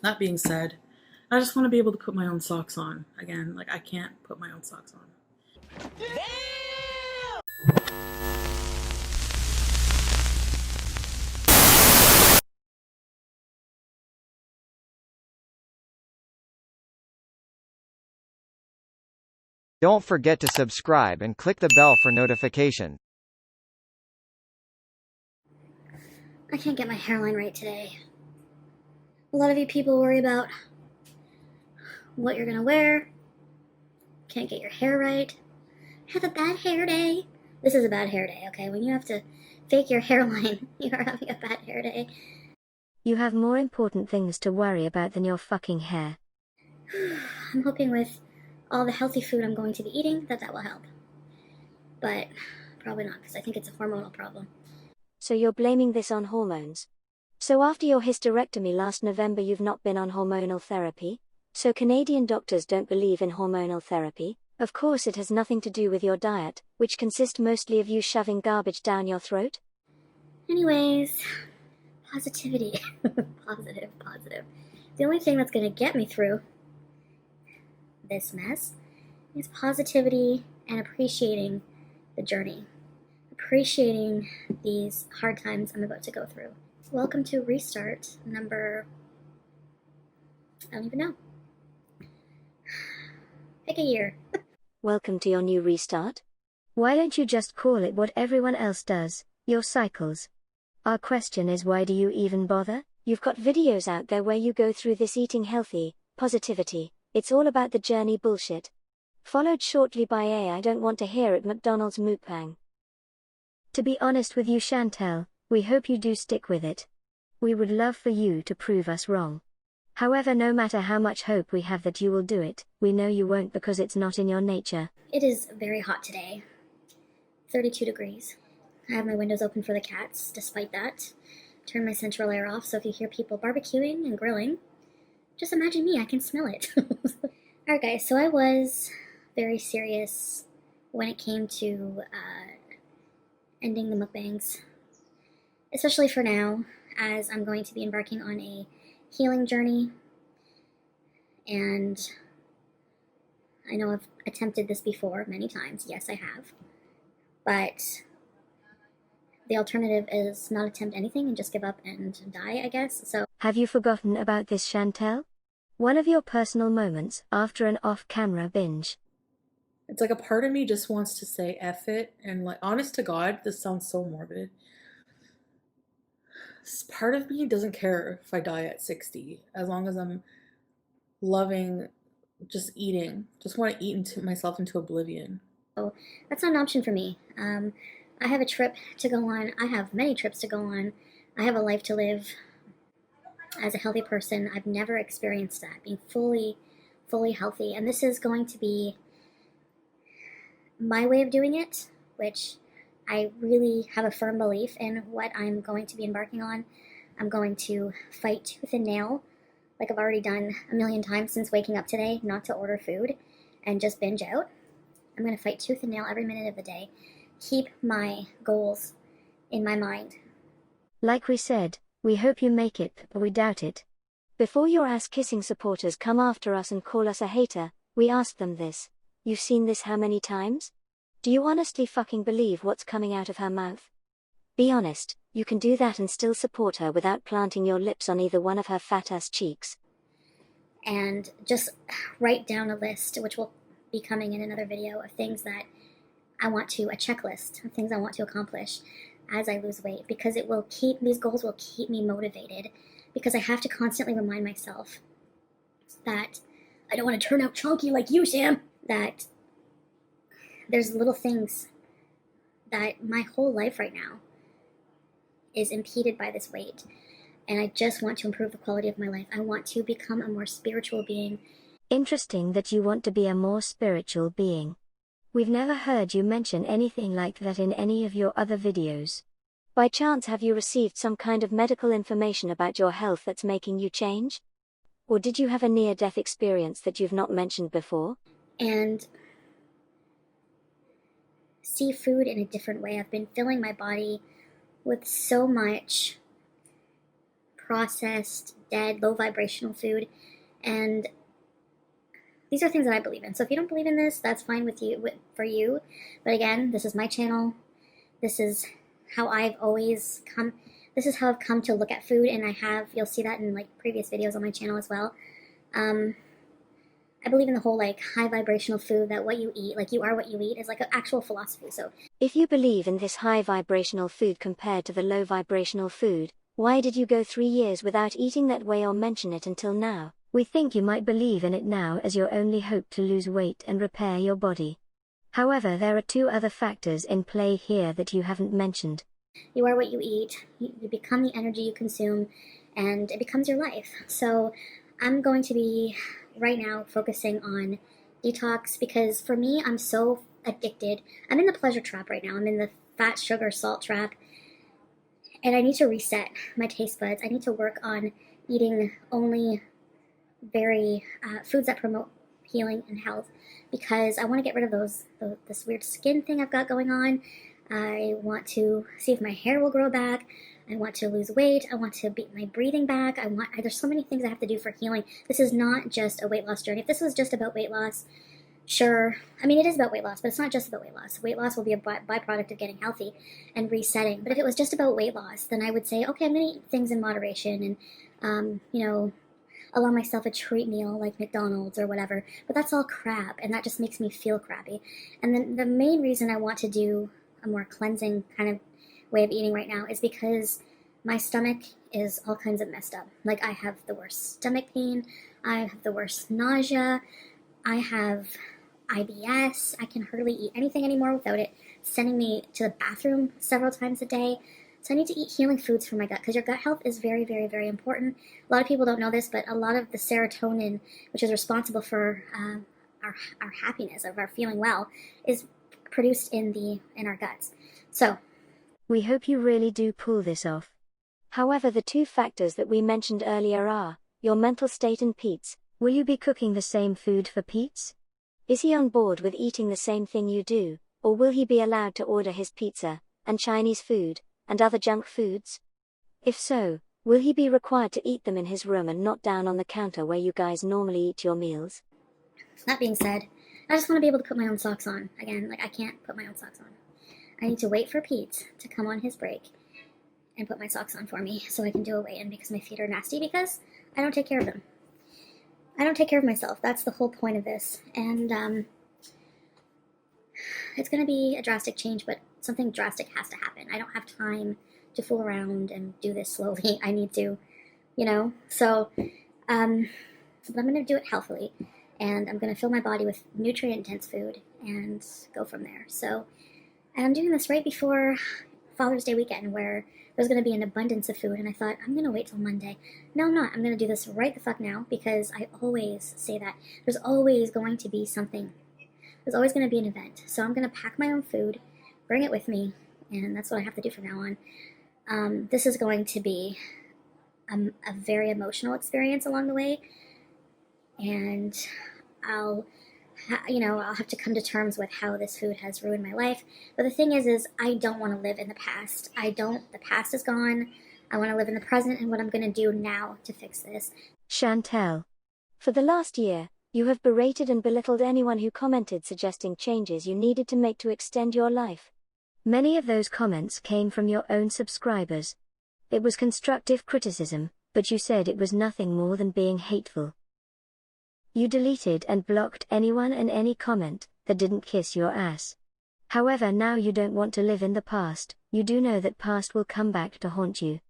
That being said, I just want to be able to put my own socks on again. Like, I can't put my own socks on. Don't forget to subscribe and click the bell for notification. I can't get my hairline right today. A lot of you people worry about what you're gonna wear. Can't get your hair right. Have a bad hair day. This is a bad hair day, okay? When you have to fake your hairline, you are having a bad hair day. You have more important things to worry about than your fucking hair. I'm hoping with all the healthy food I'm going to be eating that will help. But probably not, because I think it's a hormonal problem. So you're blaming this on hormones? So after your hysterectomy last November you've not been on hormonal therapy? So Canadian doctors don't believe in hormonal therapy? Of course it has nothing to do with your diet, which consists mostly of you shoving garbage down your throat? Anyways, positivity. Positive. The only thing that's going to get me through this mess is positivity and appreciating the journey. Appreciating these hard times I'm about to go through. Welcome to restart number... I don't even know. Pick a year. Welcome to your new restart? Why don't you just call it what everyone else does, your cycles? Our question is, why do you even bother? You've got videos out there where you go through this eating healthy, positivity, it's all about the journey bullshit. Followed shortly by I don't want to hear it McDonald's mukbang. To be honest with you, Chantell, we hope you do stick with it. We would love for you to prove us wrong. However, no matter how much hope we have that you will do it, we know you won't because it's not in your nature. It is very hot today. 32 degrees. I have my windows open for the cats, despite that. Turn my central air off, so if you hear people barbecuing and grilling, just imagine me, I can smell it. Alright guys, so I was very serious when it came to ending the mukbangs. Especially for now, as I'm going to be embarking on a healing journey. And I know I've attempted this before many times. Yes, I have. But the alternative is not attempt anything and just give up and die, I guess. So have you forgotten about this, Chantell? One of your personal moments after an off-camera binge. It's like a part of me just wants to say F it, and like, honest to God, this sounds so morbid. Part of me doesn't care if I die at 60, as long as I'm loving just eating. Just want to eat into myself into oblivion. that's not an option for me. I have a trip to go on. I have many trips to go on. I have a life to live. As a healthy person, I've never experienced that, being fully healthy. And this is going to be my way of doing it, which I really have a firm belief in what I'm going to be embarking on. I'm going to fight tooth and nail, like I've already done a million times since waking up today, not to order food and just binge out. I'm going to fight tooth and nail every minute of the day. Keep my goals in my mind. Like we said, we hope you make it, but we doubt it. Before your ass-kissing supporters come after us and call us a hater, we ask them this. You've seen this how many times? Do you honestly fucking believe what's coming out of her mouth? Be honest, you can do that and still support her without planting your lips on either one of her fat-ass cheeks. And just write down a list, which will be coming in another video, of things that I want to, a checklist of things I want to accomplish as I lose weight, because these goals will keep me motivated, because I have to constantly remind myself that I don't want to turn out chunky like you, Sam, that there's little things that my whole life right now is impeded by this weight, and I just want to improve the quality of my life. I want to become a more spiritual being. Interesting that you want to be a more spiritual being. We've never heard you mention anything like that in any of your other videos. By chance, have you received some kind of medical information about your health that's making you change? Or did you have a near-death experience that you've not mentioned before? And see food in a different way. I've been filling my body with so much processed dead, low vibrational food. And these are things that I believe in. So if you don't believe in this, that's fine for you. But again, this is my channel. This is how I've always come. This is how I've come to look at food, and you'll see that in like previous videos on my channel as well. I believe in the whole like high vibrational food, that what you eat, like you are what you eat, is like an actual philosophy. So if you believe in this high vibrational food compared to the low vibrational food, why did you go 3 years without eating that way or mention it until now? We think you might believe in it now as your only hope to lose weight and repair your body. However, there are 2 other factors in play here that you haven't mentioned. you are what you eat, you become the energy you consume, and it becomes your life. So I'm going to be right now focusing on detox, because for me, I'm so addicted. I'm in the pleasure trap right now. I'm in the fat, sugar, salt trap, and I need to reset my taste buds. I need to work on eating only very foods that promote healing and health, because I want to get rid of this weird skin thing I've got going on. I want to see if my hair will grow back. I want to lose weight. I want to beat my breathing back. There's so many things I have to do for healing. This is not just a weight loss journey. If this was just about weight loss, sure. I mean, it is about weight loss, but it's not just about weight loss. Weight loss will be a byproduct of getting healthy and resetting. But if it was just about weight loss, then I would say, okay, I'm going to eat things in moderation and, allow myself a treat meal like McDonald's or whatever. But that's all crap, and that just makes me feel crappy. And then the main reason I want to do a more cleansing kind of way of eating right now is because my stomach is all kinds of messed up. Like, I have the worst stomach pain, I have the worst nausea, I have IBS, I can hardly eat anything anymore without it sending me to the bathroom several times a day. So I need to eat healing foods for my gut, because your gut health is very, very, very important. A lot of people don't know this, but a lot of the serotonin, which is responsible for our happiness, of our feeling well, is produced in our guts. So we hope you really do pull this off. However, the 2 factors that we mentioned earlier are your mental state and Pete's. Will you be cooking the same food for Pete's? Is he on board with eating the same thing you do, or will he be allowed to order his pizza and Chinese food and other junk foods? If so, will he be required to eat them in his room and not down on the counter where you guys normally eat your meals? that being said, I just want to be able to put my own socks on. Again, like, I can't put my own socks on. I need to wait for Pete to come on his break and put my socks on for me so I can do a weigh-in, because my feet are nasty, because I don't take care of them. I don't take care of myself. That's the whole point of this. And it's going to be a drastic change, but something drastic has to happen. I don't have time to fool around and do this slowly. I need to, So, but I'm going to do it healthily, and I'm going to fill my body with nutrient-dense food and go from there. So, and I'm doing this right before Father's Day weekend, where there's going to be an abundance of food, and I thought, I'm going to wait till Monday. No, I'm not. I'm going to do this right the fuck now, because I always say that. There's always going to be something. There's always going to be an event. So I'm going to pack my own food, bring it with me, and that's what I have to do from now on. This is going to be a very emotional experience along the way, and I'll have to come to terms with how this food has ruined my life. But the thing is I don't want to live in the past. The past is gone. I want to live in the present and what I'm going to do now to fix this. Chantell, for the last year, you have berated and belittled anyone who commented suggesting changes you needed to make to extend your life. Many of those comments came from your own subscribers. It was constructive criticism, but you said it was nothing more than being hateful. You deleted and blocked anyone and any comment that didn't kiss your ass. However, now you don't want to live in the past. You do know that past will come back to haunt you.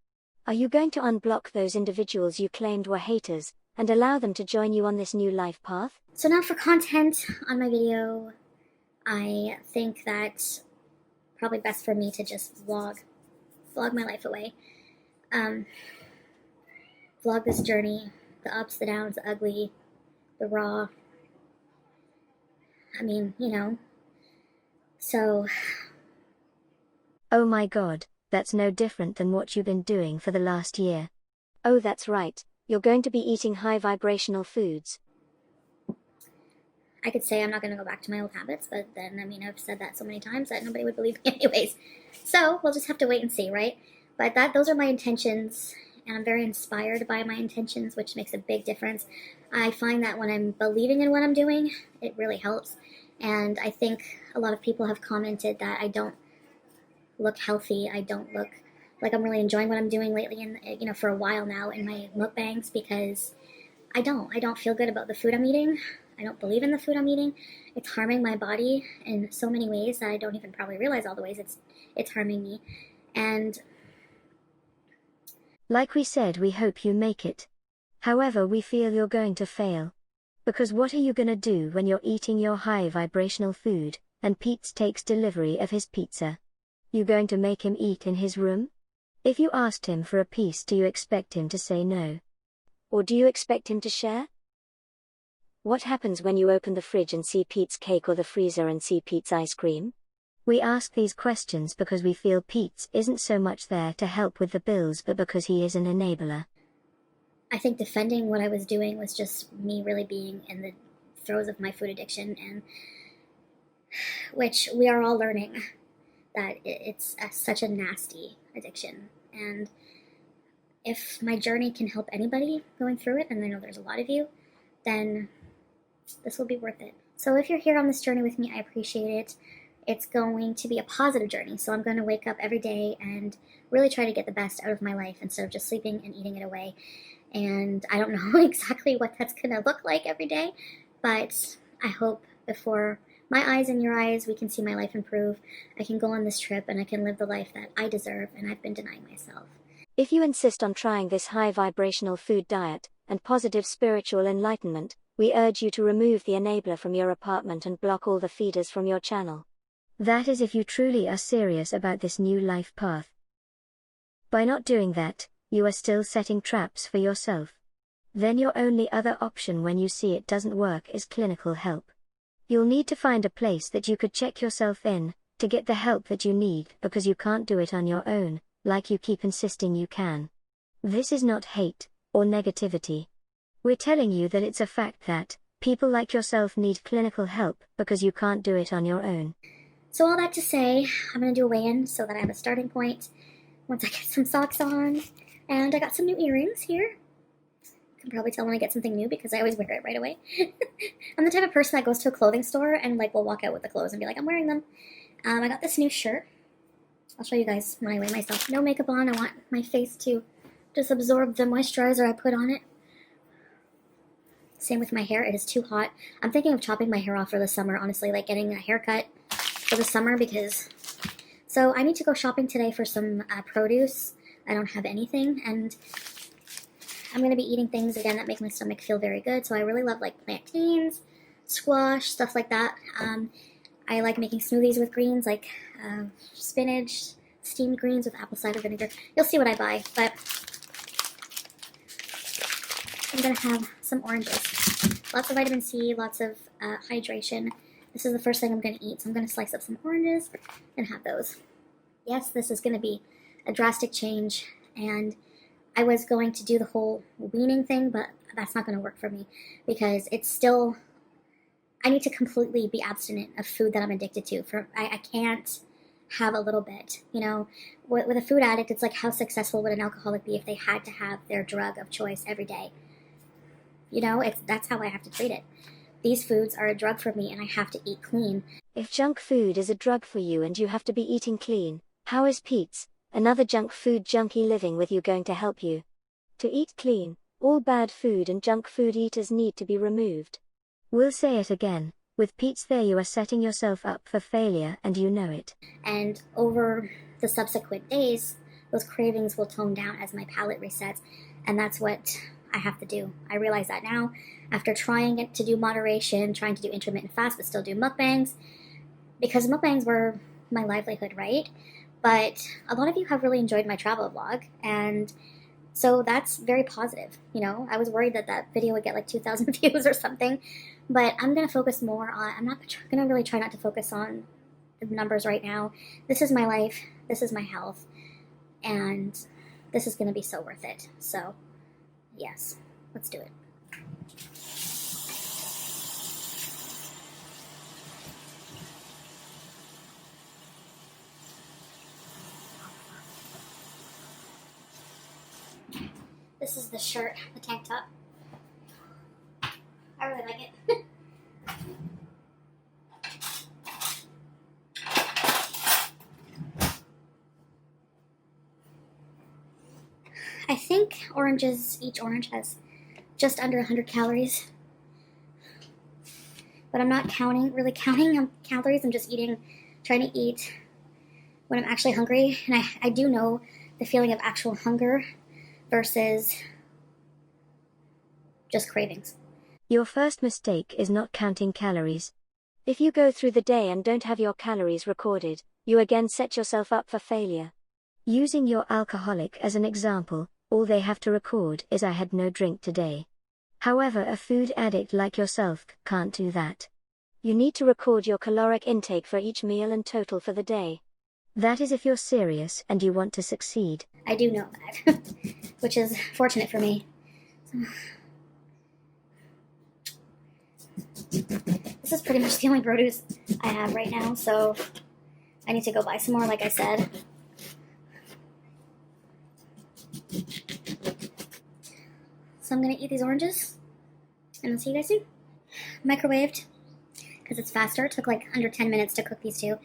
Are you going to unblock those individuals you claimed were haters and allow them to join you on this new life path? So now for content on my video, I think that probably best for me to just vlog my life away. Vlog this journey, the ups, the downs, the ugly, the raw. I mean, so. Oh my god, that's no different than what you've been doing for the last year. Oh, that's right, you're going to be eating high vibrational foods. I could say I'm not going to go back to my old habits, but then, I've said that so many times that nobody would believe me anyways. So we'll just have to wait and see, right? But those are my intentions, and I'm very inspired by my intentions, which makes a big difference. I find that when I'm believing in what I'm doing, it really helps. And I think a lot of people have commented that I don't look healthy. I don't look like I'm really enjoying what I'm doing lately, and for a while now in my mukbangs, because I don't feel good about the food I'm eating. I don't believe in the food I'm eating. It's harming my body in so many ways that I don't even probably realize all the ways it's harming me. And like we said, we hope you make it. However, we feel you're going to fail. Because what are you gonna do when you're eating your high vibrational food, and Pete takes delivery of his pizza? You going to make him eat in his room? If you asked him for a piece, do you expect him to say no? Or do you expect him to share? What happens when you open the fridge and see Pete's cake, or the freezer and see Pete's ice cream? We ask these questions because we feel Pete isn't so much there to help with the bills, but because he is an enabler. I think defending what I was doing was just me really being in the throes of my food addiction, and which we are all learning that it's such a nasty addiction. And if my journey can help anybody going through it, and I know there's a lot of you, then this will be worth it. So if you're here on this journey with me, I appreciate it. It's going to be a positive journey. So I'm going to wake up every day and really try to get the best out of my life instead of just sleeping and eating it away. And I don't know exactly what that's going to look like every day, but I hope before my eyes and your eyes, we can see my life improve. I can go on this trip and I can live the life that I deserve and I've been denying myself. If you insist on trying this high vibrational food diet and positive spiritual enlightenment, we urge you to remove the enabler from your apartment and block all the feeders from your channel. That is if you truly are serious about this new life path. By not doing that, you are still setting traps for yourself. Then your only other option when you see it doesn't work is clinical help. You'll need to find a place that you could check yourself in, to get the help that you need, because you can't do it on your own, like you keep insisting you can. This is not hate or negativity. We're telling you that it's a fact that people like yourself need clinical help because you can't do it on your own. So all that to say, I'm going to do a weigh-in so that I have a starting point once I get some socks on. And I got some new earrings here. You can probably tell when I get something new because I always wear it right away. I'm the type of person that goes to a clothing store and will walk out with the clothes and be like, I'm wearing them. I got this new shirt. I'll show you guys when I weigh myself. No makeup on. I want my face to just absorb the moisturizer I put on it. Same with my hair. It is too hot. I'm thinking of chopping my hair off for the summer, honestly, getting a haircut for the summer because... So I need to go shopping today for some produce. I don't have anything, and I'm going to be eating things again that make my stomach feel very good. So I really love plantains, squash, stuff like that. I like making smoothies with greens, spinach, steamed greens with apple cider vinegar. You'll see what I buy, but I'm going to have some oranges. Lots of vitamin C, lots of hydration. This is the first thing I'm going to eat, so I'm going to slice up some oranges and have those. Yes, this is going to be a drastic change, and I was going to do the whole weaning thing, but that's not going to work for me because it's still... I need to completely be abstinent of food that I'm addicted to. I can't have a little bit, With a food addict, it's how successful would an alcoholic be if they had to have their drug of choice every day? That's how I have to treat it. These foods are a drug for me and I have to eat clean. If junk food is a drug for you and you have to be eating clean, how is Pete's, another junk food junkie living with you, going to help you? To eat clean, all bad food and junk food eaters need to be removed. We'll say it again, with Pete's there you are setting yourself up for failure and you know it. And over the subsequent days, those cravings will tone down as my palate resets, and that's what I have to do. I realize that now, after trying to do moderation, trying to do intermittent fast, but still do mukbangs, because mukbangs were my livelihood, right? But a lot of you have really enjoyed my travel vlog, and so that's very positive. I was worried that that video would get 2,000 views or something, but I'm going to focus more on, I'm not going to really try not to focus on the numbers right now. This is my life, this is my health, and this is going to be so worth it. So, yes, let's do it. This is the shirt, the tank top. I really like it. I think each orange has just under 100 calories. But I'm not really counting calories. I'm just trying to eat when I'm actually hungry. And I do know the feeling of actual hunger versus just cravings. Your first mistake is not counting calories. If you go through the day and don't have your calories recorded, you again set yourself up for failure. Using your alcoholic as an example, all they have to record is "I had no drink today." However, a food addict like yourself can't do that. You need to record your caloric intake for each meal and total for the day. That is if you're serious and you want to succeed. I do know that, which is fortunate for me. This is pretty much the only produce I have right now, so I need to go buy some more, like I said. So I'm gonna eat these oranges, and I'll see you guys soon. Microwaved, because it's faster. It took like under 10 minutes to cook these two.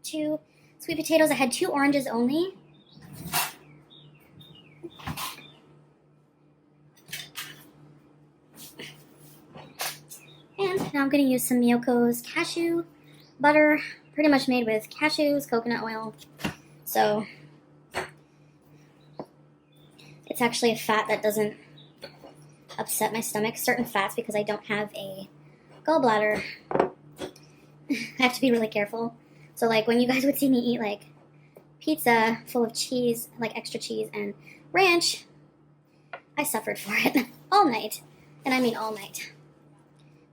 2 sweet potatoes. I had 2 oranges only. And now I'm going to use some Miyoko's cashew butter, pretty much made with cashews, coconut oil. So it's actually a fat that doesn't upset my stomach. Certain fats, because I don't have a gallbladder, I have to be really careful. So like when you guys would see me eat like pizza full of cheese, like extra cheese and ranch, I suffered for it all night. And I mean all night.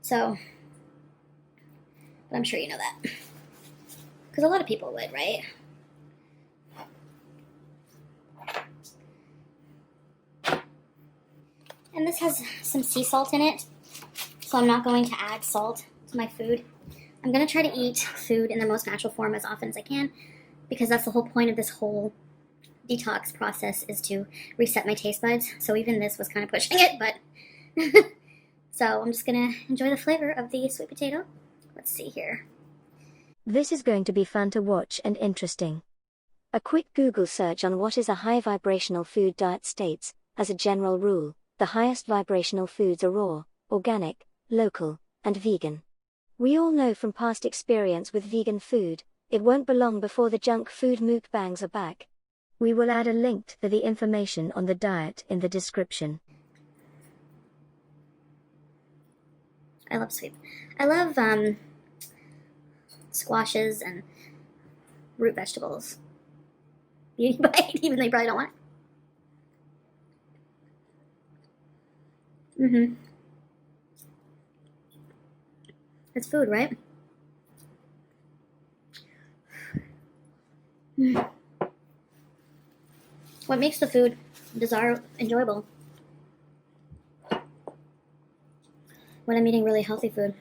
So, but I'm sure you know that. Because a lot of people would, right? And this has some sea salt in it, so I'm not going to add salt to my food. I'm going to try to eat food in the most natural form as often as I can, because that's the whole point of this whole detox process, is to reset my taste buds. So even this was kind of pushing it, but so I'm just going to enjoy the flavor of the sweet potato. Let's see here. This is going to be fun to watch and interesting. A quick Google search on what is a high vibrational food diet states, as a general rule, the highest vibrational foods are raw, organic, local, and vegan. We all know from past experience with vegan food, it won't be long before the junk food mukbangs are back. We will add a link to the information on the diet in the description. I love squashes and root vegetables. Beauty bite, even though you probably don't want it. It's food, right? What makes the food enjoyable when I'm eating really healthy food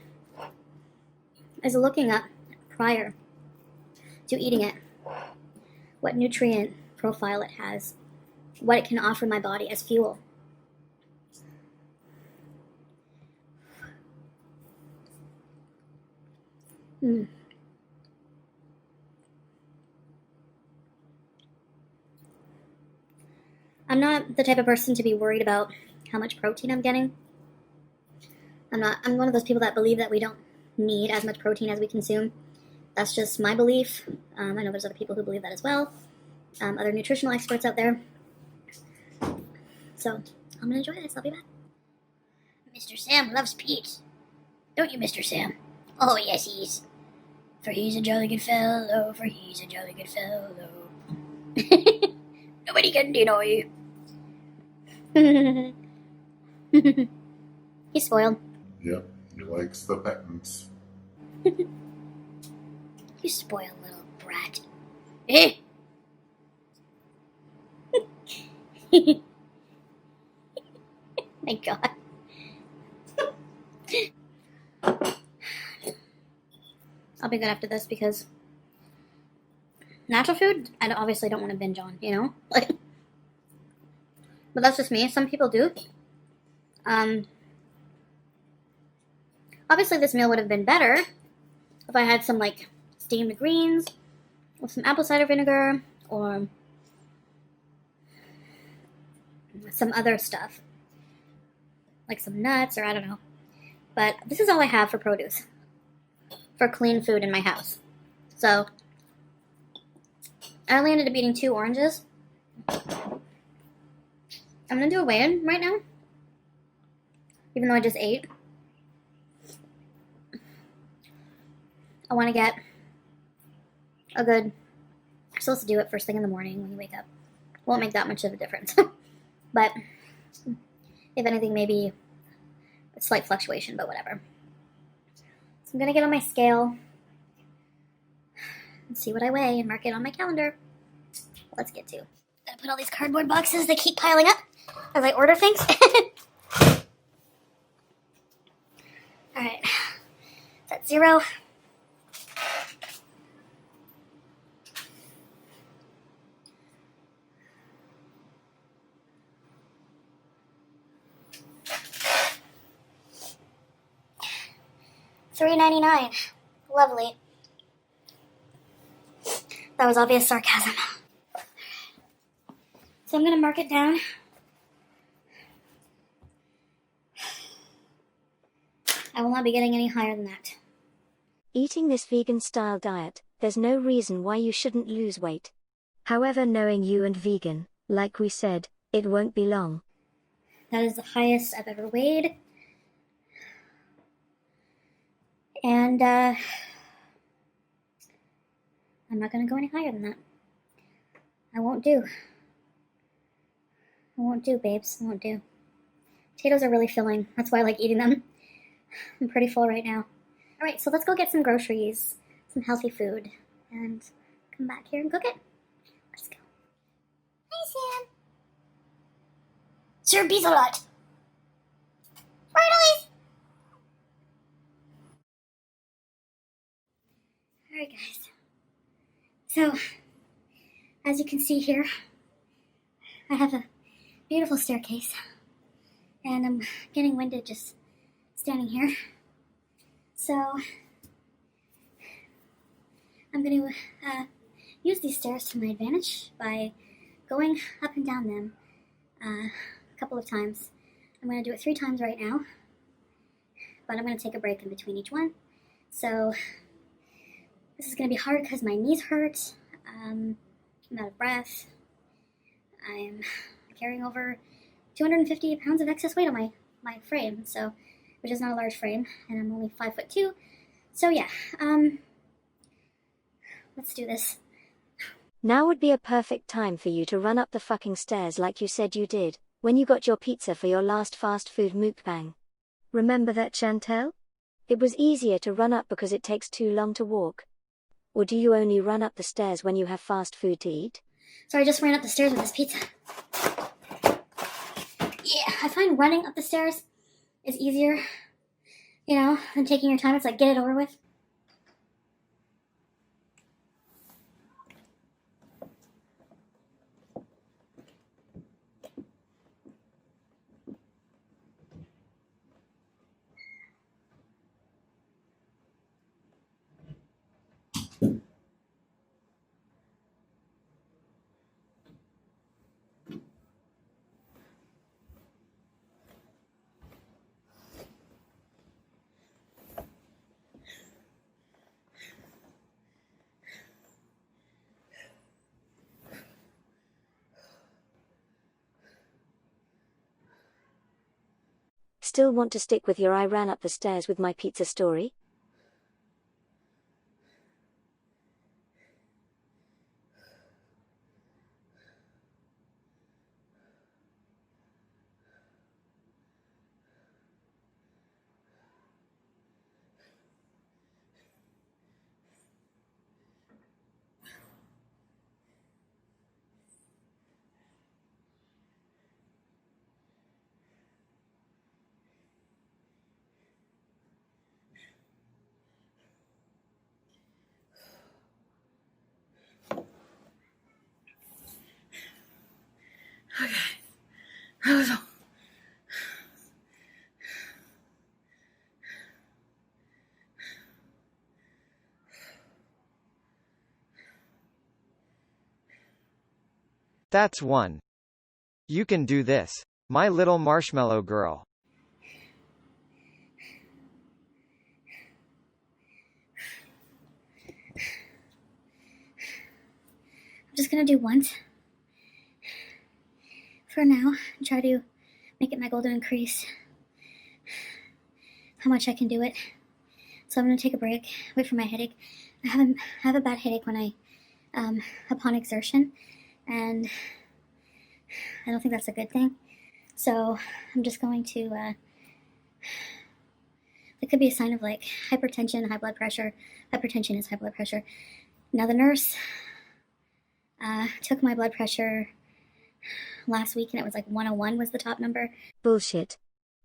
is looking up prior to eating it what nutrient profile it has, what it can offer my body as fuel. I'm not the type of person to be worried about how much protein I'm getting. I'm one of those people that believe that we don't need as much protein as we consume. That's just my belief. I know there's other people who believe that as well. Other nutritional experts out there. So, I'm gonna enjoy this. I'll be back. Mr. Sam loves Pete. Don't you, Mr. Sam? Oh, yes, he's. For he's a jolly good fellow, for he's a jolly good fellow. Nobody can deny you. He's spoiled. Yep, he likes the patents. You spoiled little brat. Eh? My God. I'll be good after this because natural food, obviously don't want to binge on, you know? Like, but that's just me. Some people do. Obviously this meal would have been better if I had some like steamed greens with some apple cider vinegar or some other stuff, like some nuts or I don't know. But this is all I have for produce, for clean food in my house. So I only ended up eating 2 oranges. I'm gonna do a weigh-in right now, even though I just ate. I want to get a good, I'm supposed to do it first thing in the morning when you wake up. Won't make that much of a difference. But if anything, maybe a slight fluctuation, but whatever. So I'm going to get on my scale and see what I weigh and mark it on my calendar. Let's get to. Gotta put all these cardboard boxes that keep piling up as I order things. Alright. That's 0. $3.99. Lovely. That was obvious sarcasm. So I'm going to mark it down. I will not be getting any higher than that. Eating this vegan-style diet, there's no reason why you shouldn't lose weight. However, knowing you and vegan, like we said, it won't be long. That is the highest I've ever weighed. And I'm not going to go any higher than that. I won't do. I won't do, babes. I won't do. Potatoes are really filling. That's why I like eating them. I'm pretty full right now. Alright, so let's go get some groceries, some healthy food, and come back here and cook it. Let's go. Hi, Sam. Sir Beezalot. Right, Alright, guys. So, as you can see here, I have a beautiful staircase, and I'm getting winded just standing here. So, I'm going to use these stairs to my advantage by going up and down them a couple of times. I'm going to do it 3 times right now, but I'm going to take a break in between each one. So, this is going to be hard because my knees hurt, I'm out of breath, I'm carrying over 250 pounds of excess weight on my frame, so, which is not a large frame, and I'm only 5'2". So yeah, let's do this. Now would be a perfect time for you to run up the fucking stairs like you said you did, when you got your pizza for your last fast food mukbang. Remember that, Chantell? It was easier to run up because it takes too long to walk. Or do you only run up the stairs when you have fast food to eat? So I just ran up the stairs with this pizza. Yeah, I find running up the stairs is easier, than taking your time. It's like, get it over with. Still want to stick with your I ran up the stairs with my pizza story? Okay. That's one. You can do this. My little marshmallow girl. I'm just gonna do once for now and try to make it my goal to increase how much I can do it. So I'm gonna take a break, wait for my headache. I have a bad headache when upon exertion, and I don't think that's a good thing. So I'm just going to, it could be a sign of like hypertension, high blood pressure. Hypertension is high blood pressure. Now the nurse took my blood pressure last week and it was like 101 was the top number. Bullshit.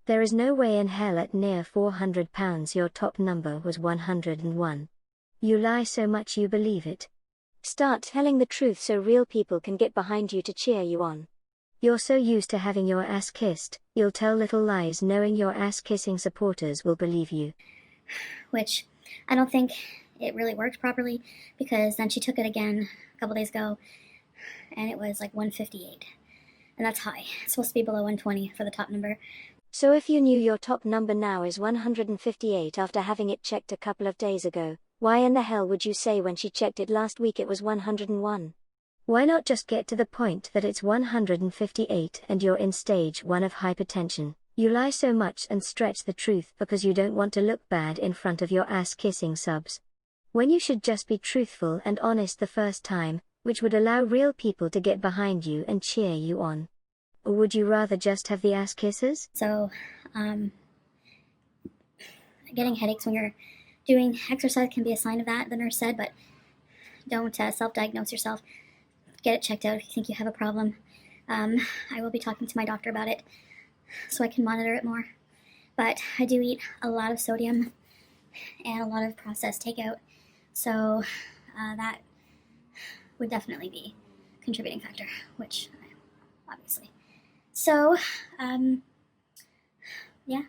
There is no way in hell at near 400 pounds your top number was 101. You lie so much you believe it. Start telling the truth so real people can get behind you to cheer you on. You're so used to having your ass kissed, you'll tell little lies knowing your ass kissing supporters will believe you. Which I don't think it really worked properly, because then she took it again a couple days ago and it was like 158. And that's high. It's supposed to be below 120 for the top number. So if you knew your top number now is 158 after having it checked a couple of days ago, why in the hell would you say when she checked it last week it was 101? Why not just get to the point that it's 158 and you're in stage 1 of hypertension? You lie so much and stretch the truth because you don't want to look bad in front of your ass-kissing subs. When you should just be truthful and honest the first time, which would allow real people to get behind you and cheer you on. Or would you rather just have the ass kisses? So, getting headaches when you're doing exercise can be a sign of that, the nurse said, but don't self-diagnose yourself. Get it checked out if you think you have a problem. I will be talking to my doctor about it so I can monitor it more. But I do eat a lot of sodium and a lot of processed takeout, so that would definitely be a contributing factor, which obviously. So, yeah.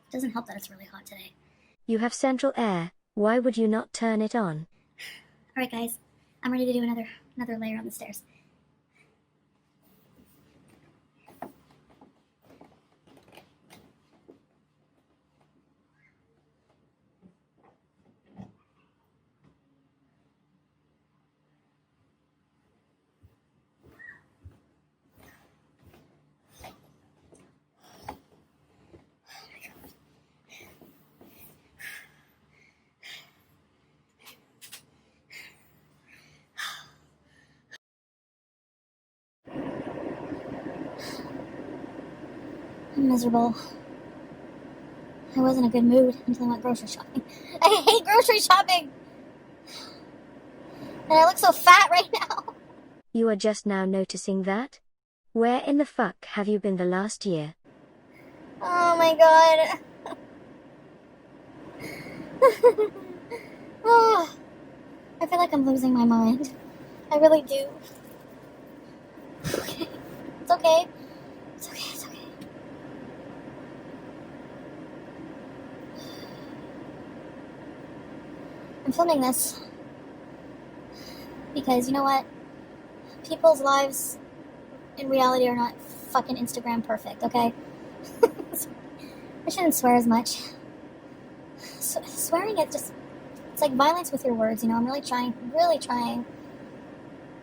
It doesn't help that it's really hot today. You have central air, why would you not turn it on? Alright guys, I'm ready to do another layer on the stairs. I'm miserable. I was in a good mood until I went grocery shopping. I hate grocery shopping! And I look so fat right now. You are just now noticing that? Where in the fuck have you been the last year? Oh my god. Oh, I feel like I'm losing my mind. I really do. Okay. It's okay. It's okay, it's okay. I'm filming this because, you know what? People's lives in reality are not fucking Instagram perfect, okay? I shouldn't swear as much. Swearing is just, it's like violence with your words, you know? I'm really trying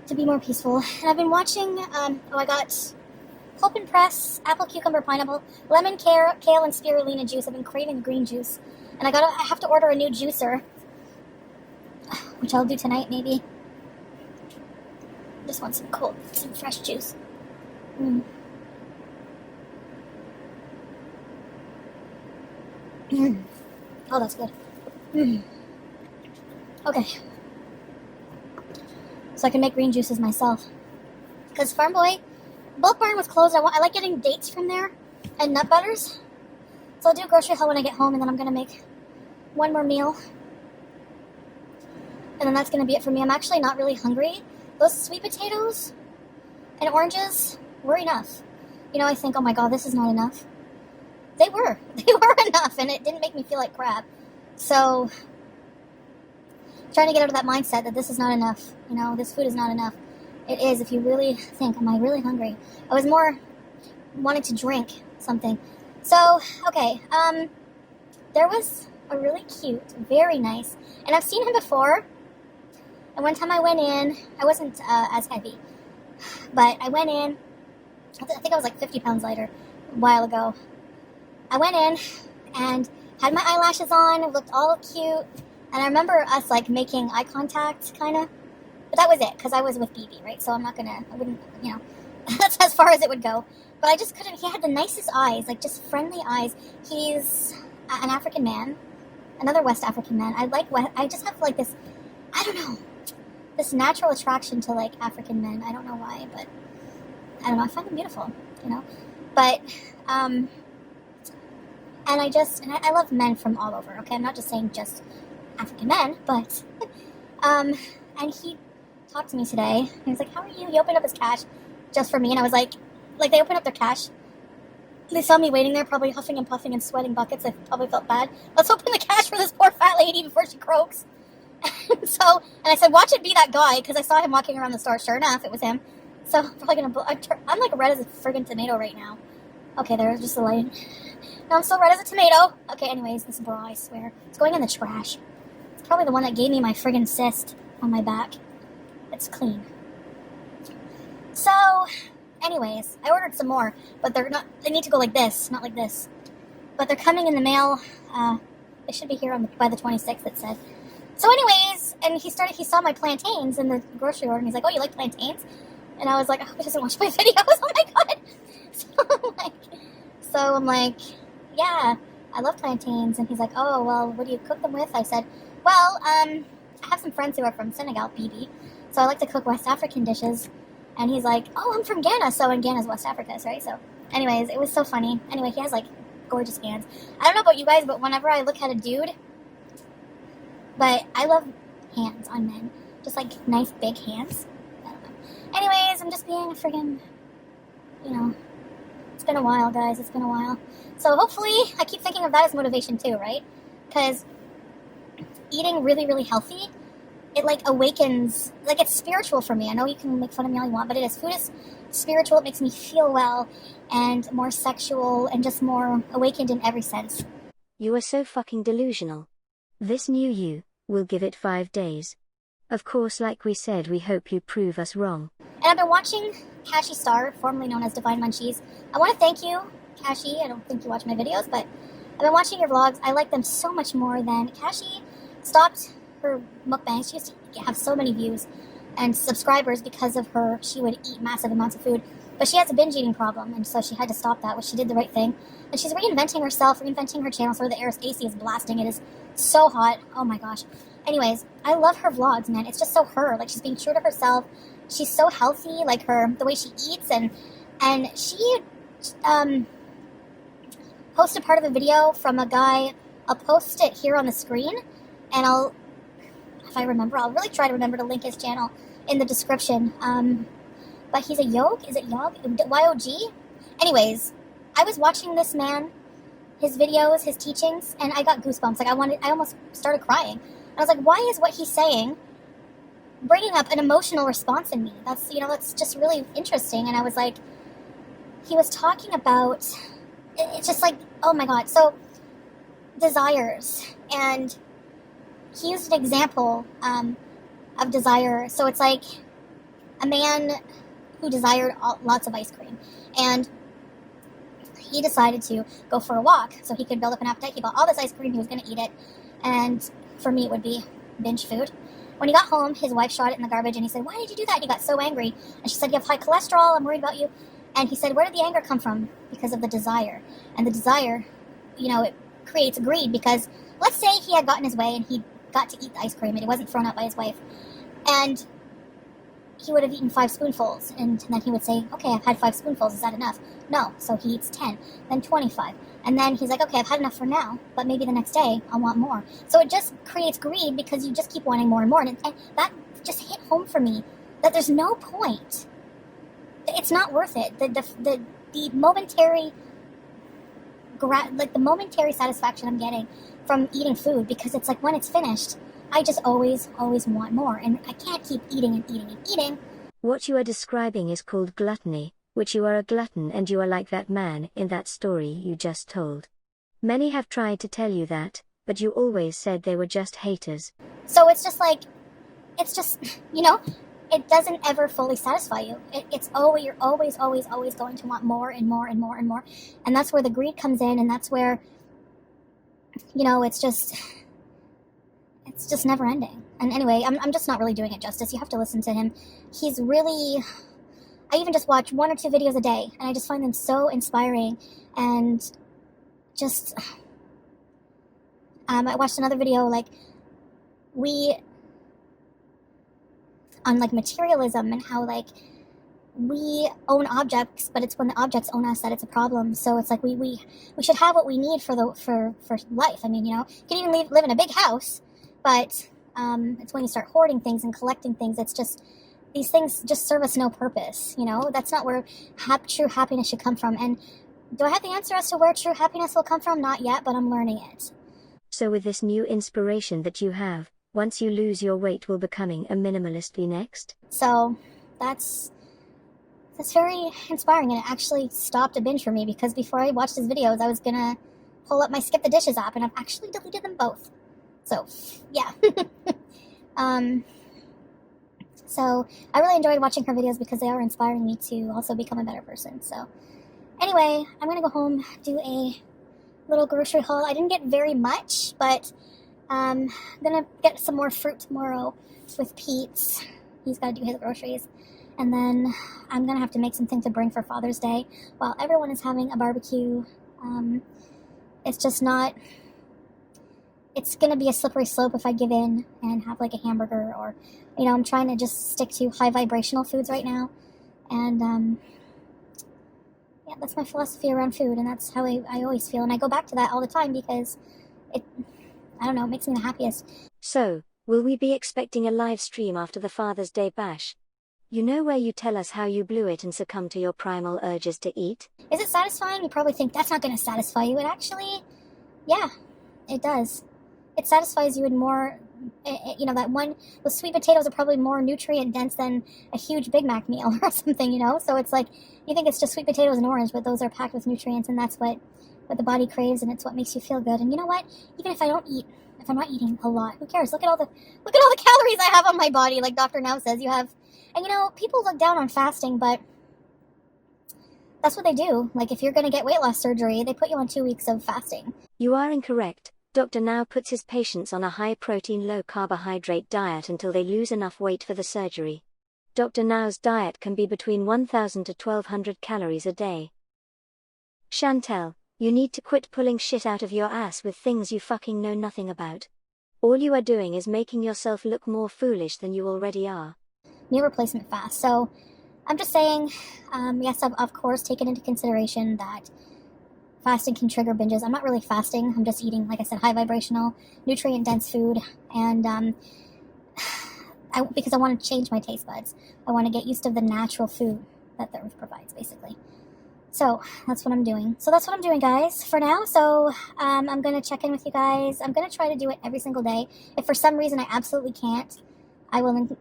to be more peaceful. And I've been watching, I got pulp and press, apple, cucumber, pineapple, lemon, kale, and spirulina juice. I've been craving green juice. And I have to order a new juicer, which I'll do tonight, maybe. Just want some fresh juice. Oh, that's good. Okay. So I can make green juices myself. Because Farm Boy, Bulk Barn was closed. I like getting dates from there and nut butters. So I'll do a grocery haul when I get home, and then I'm going to make one more meal And then that's going to be it for me. I'm actually not really hungry. Those sweet potatoes and oranges were enough. You know, I think, oh my god, this is not enough. They were. They were enough, and it didn't make me feel like crap. So, trying to get out of that mindset that this is not enough. You know, this food is not enough. It is if you really think, am I really hungry? I was more wanting to drink something. So, okay, there was a really cute, very nice, and I've seen him before, and one time I went in, I wasn't as heavy, but I went in, I think I was like 50 pounds lighter a while ago. I went in and had my eyelashes on, looked all cute, and I remember us like making eye contact, kind of, but that was it, because I was with BB, right, so I wouldn't, you know, that's as far as it would go, but I just couldn't, he had the nicest eyes, like just friendly eyes. He's an African man, another West African man. I just have like this, I don't know, this natural attraction to like African men. I don't know why, but I don't know, I find them beautiful, you know, but, and I love men from all over, okay, I'm not just saying just African men, but, and he talked to me today, he was like, how are you? He opened up his cash just for me, and I was like, they opened up their cash, they saw me waiting there, probably huffing and puffing and sweating buckets, I probably felt bad, let's open the cash for this poor fat lady before she croaks. And I said, watch it be that guy, because I saw him walking around the store, sure enough, it was him, so I'm probably gonna, I'm like red as a friggin' tomato right now. Okay, there's just the lighting. No, I'm still red as a tomato. Okay, anyways, this bra, I swear, it's going in the trash. It's probably the one that gave me my friggin' cyst on my back. It's clean. So, anyways, I ordered some more, but they need to go like this, not like this. But they're coming in the mail, they should be here by the 26th, it said. So anyways, and he saw my plantains in the grocery order, and he's like, oh, you like plantains? And I was like, oh, he doesn't watch my videos, oh my god. So I'm like, yeah, I love plantains. And he's like, oh, well, what do you cook them with? I said, well, I have some friends who are from Senegal, BB, so I like to cook West African dishes. And he's like, oh, I'm from Ghana, so, and Ghana's West Africa, right? So anyways, it was so funny. Anyway, he has like gorgeous hands. I don't know about you guys, but whenever I look at a dude, but I love hands on men, just like nice big hands. I don't know. Anyways, I'm just being a friggin', you know, it's been a while, guys, it's been a while. So hopefully, I keep thinking of that as motivation too, right? Because eating really, really healthy, it like awakens, like it's spiritual for me. I know you can make fun of me all you want, but it is. Food is spiritual, it makes me feel well, and more sexual, and just more awakened in every sense. You are so fucking delusional. This new you, we'll give it 5 days. Of course, like we said, we hope you prove us wrong. And I've been watching Kashi Star, formerly known as Divine Munchies. I want to thank you, Kashi. I don't think you watch my videos, but I've been watching your vlogs. I like them so much more than Kashi stopped her mukbangs. She used to have so many views and subscribers because of her. She would eat massive amounts of food, but she has a binge eating problem, and so she had to stop that, which she did the right thing. And she's reinventing herself, reinventing her channel, so the AC is blasting. It is so hot. Oh my gosh. Anyways, I love her vlogs, man. It's just so her. Like, she's being true to herself. She's so healthy, like the way she eats, and she posted part of a video from a guy. I'll post it here on the screen, and if I remember, I'll really try to remember to link his channel in the description. But he's a Yog? Is it Yog? Y-O-G? Anyways, I was watching this man, his videos, his teachings, and I got goosebumps. Like, I almost started crying. I was like, why is what he's saying bringing up an emotional response in me? That's, you know, that's just really interesting. And I was like, he was talking about, it's just like, oh my god. So, desires. And he used an example of desire. So it's like a man who desired lots of ice cream. And he decided to go for a walk so he could build up an appetite. He bought all this ice cream. He was going to eat it. And for me, it would be binge food. When he got home, his wife shot it in the garbage, and he said, why did you do that? And he got so angry. And she said, you have high cholesterol. I'm worried about you. And he said, where did the anger come from? Because of the desire. And the desire, you know, it creates greed, because let's say he had gotten his way and he got to eat the ice cream and it wasn't thrown out by his wife. And he would have eaten 5 spoonfuls. And then he would say, okay, I've had 5 spoonfuls. Is that enough? No. So he eats 10, then 25. And then he's like, okay, I've had enough for now, but maybe the next day I'll want more. So it just creates greed because you just keep wanting more and more. And that just hit home for me, that there's no point. It's not worth it. The momentary, the momentary satisfaction I'm getting from eating food, because it's like when it's finished, I just always want more. And I can't keep eating and eating and eating. What you are describing is called gluttony, which you are a glutton and you are like that man in that story you just told. Many have tried to tell you that, but you always said they were just haters. So it's just like, it doesn't ever fully satisfy you. You're always going to want more and more and more and more. And that's where the greed comes in, and that's where, it's just never ending. And anyway, I'm just not really doing it justice. You have to listen to him. He's really, I even just watch 1 or 2 videos a day, and I just find them so inspiring. And just, I watched another video, on materialism, and how we own objects, but it's when the objects own us that it's a problem. So it's like we should have what we need for life. I mean, you can even live in a big house, but it's when you start hoarding things and collecting things, it's just, these things just serve us no purpose. That's not where true happiness should come from. And do I have the answer as to where true happiness will come from? Not yet, but I'm learning it. So with this new inspiration that you have, once you lose your weight, will becoming a minimalist be next? So that's very inspiring, and it actually stopped a binge for me, because before I watched his videos, I was gonna pull up my Skip the Dishes app, and I've actually deleted them both. So, yeah. So I really enjoyed watching her videos because they are inspiring me to also become a better person. So anyway, I'm gonna go home, do a little grocery haul. I didn't get very much, but I'm gonna get some more fruit tomorrow with Pete's. He's gotta do his groceries. And then I'm gonna have to make something to bring for Father's Day while everyone is having a barbecue. It's just not, it's gonna be a slippery slope if I give in and have a hamburger, or, I'm trying to just stick to high vibrational foods right now. And, yeah, that's my philosophy around food, and that's how I always feel. And I go back to that all the time because it makes me the happiest. So, will we be expecting a live stream after the Father's Day bash? Where you tell us how you blew it and succumbed to your primal urges to eat? Is it satisfying? You probably think that's not going to satisfy you. It actually, yeah, it does. It satisfies you in more, those sweet potatoes are probably more nutrient dense than a huge Big Mac meal or something, So it's like, you think it's just sweet potatoes and orange, but those are packed with nutrients, and that's what the body craves, and it's what makes you feel good. And you know what? Even if I don't eat, if I'm not eating a lot, who cares? Look at all the calories I have on my body, like Dr. Now says you have. And people look down on fasting, but that's what they do. If you're going to get weight loss surgery, they put you on 2 weeks of fasting. You are incorrect. Dr. Now puts his patients on a high-protein, low-carbohydrate diet until they lose enough weight for the surgery. Dr. Now's diet can be between 1,000 to 1,200 calories a day. Chantell, you need to quit pulling shit out of your ass with things you fucking know nothing about. All you are doing is making yourself look more foolish than you already are. Meal replacement fast. So I'm just saying, yes, I've of course taken into consideration that fasting can trigger binges. I'm not really fasting. I'm just eating, like I said, high vibrational, nutrient dense food. And because I want to change my taste buds. I want to get used to the natural food that the earth provides, basically. So that's what I'm doing. So that's what I'm doing, guys, for now. So I'm going to check in with you guys. I'm going to try to do it every single day. If for some reason I absolutely can't, I will,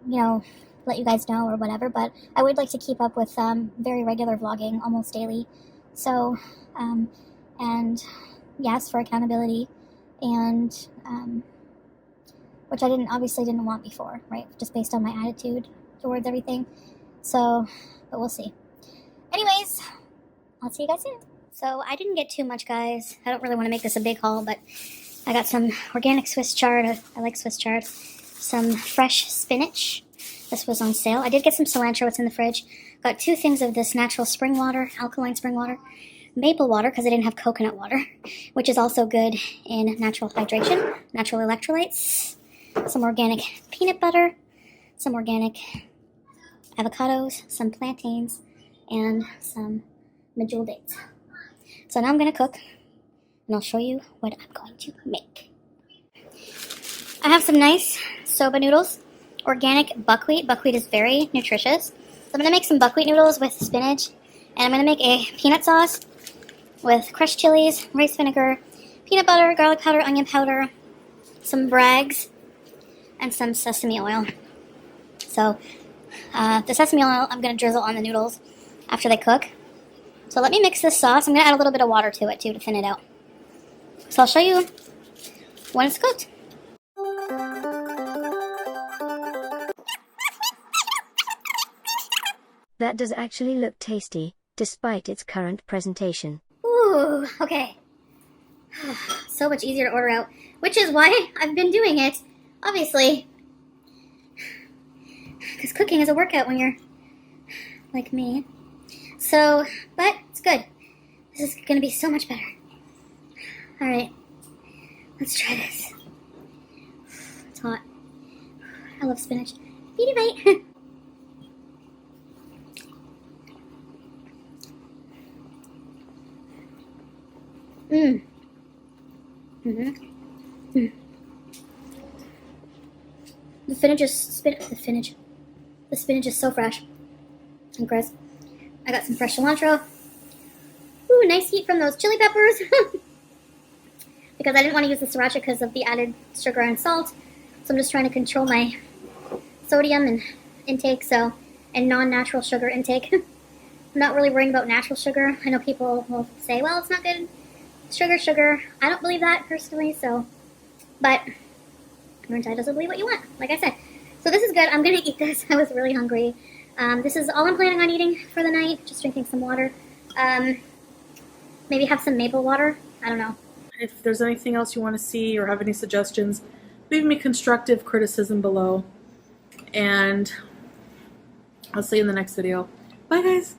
let you guys know or whatever. But I would like to keep up with very regular vlogging almost daily. So, and yes, for accountability, and which I obviously didn't want before, right? Just based on my attitude towards everything. So, but we'll see. Anyways, I'll see you guys soon. So I didn't get too much, guys. I don't really want to make this a big haul, but I got some organic Swiss chard. I like Swiss chard. Some fresh spinach. This was on sale. I did get some cilantro. It's in the fridge. Got 2 things of this natural spring water, alkaline spring water. Maple water, because I didn't have coconut water, which is also good in natural hydration, natural electrolytes. Some organic peanut butter. Some organic avocados. Some plantains. And some medjool dates. So now I'm going to cook. and I'll show you what I'm going to make. I have some nice soba noodles, organic buckwheat. Buckwheat is very nutritious. So I'm going to make some buckwheat noodles with spinach, and I'm going to make a peanut sauce with crushed chilies, rice vinegar, peanut butter, garlic powder, onion powder, some Bragg's, and some sesame oil. So the sesame oil I'm going to drizzle on the noodles after they cook. So let me mix this sauce. I'm going to add a little bit of water to it too to thin it out. So I'll show you when it's cooked. That does actually look tasty, despite its current presentation. Ooh, okay. So much easier to order out, which is why I've been doing it, obviously. Because cooking is a workout when you're like me. So, but it's good. This is going to be so much better. Alright, let's try this. It's hot. I love spinach. Beady bite. Mmm. Mm-hmm. Mm. The spinach is so fresh and crisp. I got some fresh cilantro. Ooh, nice heat from those chili peppers. Because I didn't want to use the sriracha because of the added sugar and salt. So I'm just trying to control my sodium and intake, and non-natural sugar intake. I'm not really worrying about natural sugar. I know people will say, well, it's not good. Sugar. I don't believe that personally, but you're entitled to believe what you want, like I said. So this is good. I'm going to eat this. I was really hungry. This is all I'm planning on eating for the night, just drinking some water. Maybe have some maple water. I don't know. If there's anything else you want to see or have any suggestions, leave me constructive criticism below. And I'll see you in the next video. Bye, guys.